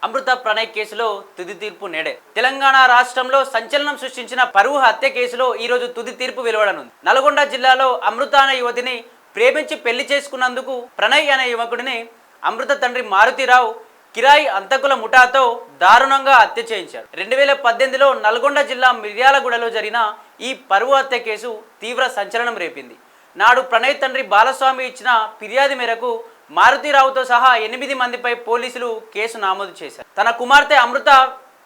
అమృత ప్రణయ్ కేసులో తుది తీర్పు నేడే. తెలంగాణ రాష్ట్రంలో సంచలనం సృష్టించిన పరువు హత్య కేసులో ఈ రోజు తుది తీర్పు వెలువడనుంది. నల్గొండ జిల్లాలో అమృత అనే యువతిని ప్రేమించి పెళ్లి చేసుకున్నందుకు ప్రణయ్ అనే యువకుడిని అమృత తండ్రి మారుతిరావు కిరాయి అంతకుల ముఠాతో దారుణంగా హత్య చేయించారు. 2018లో నల్గొండ జిల్లా మిర్యాలగూడలో జరిగిన ఈ పరువు హత్య కేసు తీవ్ర సంచలనం రేపింది. నాడు ప్రణయ్ తండ్రి బాలస్వామి ఇచ్చిన ఫిర్యాదు మేరకు మారుతిరావుతో సహా 8 మందిపై పోలీసులు కేసు నమోదు చేశారు. తన కుమార్తె అమృత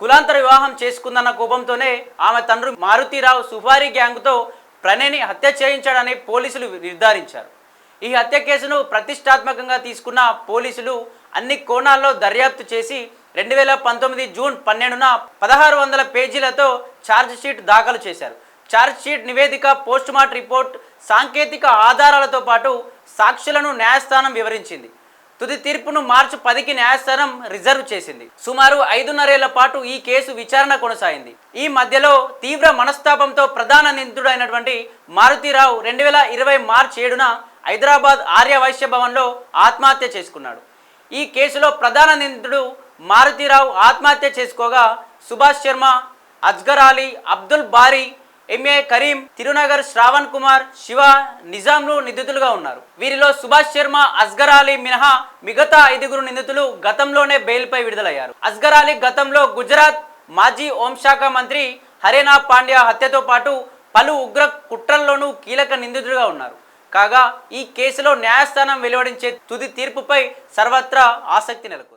కులాంతర వివాహం చేసుకుందన్న కోపంతోనే ఆమె తండ్రి మారుతిరావు సుపారీ గ్యాంగ్తో ప్రణయ్ని హత్య చేయించాడని పోలీసులు నిర్ధారించారు. ఈ హత్య కేసును ప్రతిష్టాత్మకంగా తీసుకున్న పోలీసులు అన్ని కోణాల్లో దర్యాప్తు చేసి 2019 జూన్ 12న 1600 పేజీలతో ఛార్జ్షీట్ దాఖలు చేశారు. ఛార్జ్షీట్ నివేదిక, పోస్టుమార్టం రిపోర్ట్, సాంకేతిక ఆధారాలతో పాటు సాక్షులను న్యాయస్థానం వివరించింది. తుది తీర్పును మార్చి 10కి న్యాయస్థానం రిజర్వ్ చేసింది. సుమారు 5.5 ఏళ్ల పాటు ఈ కేసు విచారణ కొనసాగింది. ఈ మధ్యలో తీవ్ర మనస్తాపంతో ప్రధాన నిందితుడైనటువంటి మారుతిరావు 2020 మార్చి 7న హైదరాబాద్ ఆర్య వైశ్య భవన్లో ఆత్మహత్య చేసుకున్నాడు. ఈ కేసులో ప్రధాన నిందితుడు మారుతిరావు ఆత్మహత్య చేసుకోగా సుభాష్ శర్మ, అస్గర్ అలీ, అబ్దుల్ బారీ, ఎంఏ కరీం, తిరునగర్ శ్రావణ్ కుమార్, శివ, నిజాంలు నిందితులుగా ఉన్నారు. వీరిలో సుభాష్ శర్మ, అస్గర్ అలీ మినహా మిగతా 5 నిందితులు గతంలోనే బెయిల్పై విడుదలయ్యారు. అస్గర్ అలీ గతంలో గుజరాత్ మాజీ హోంశాఖ మంత్రి హరేనా పాండ్యా హత్యతో పాటు పలు ఉగ్ర కుట్రల్లోనూ కీలక నిందితులుగా ఉన్నారు. కాగా ఈ కేసులో న్యాయస్థానం వెలువడించే తుది తీర్పుపై సర్వత్రా ఆసక్తి నెలకొంది.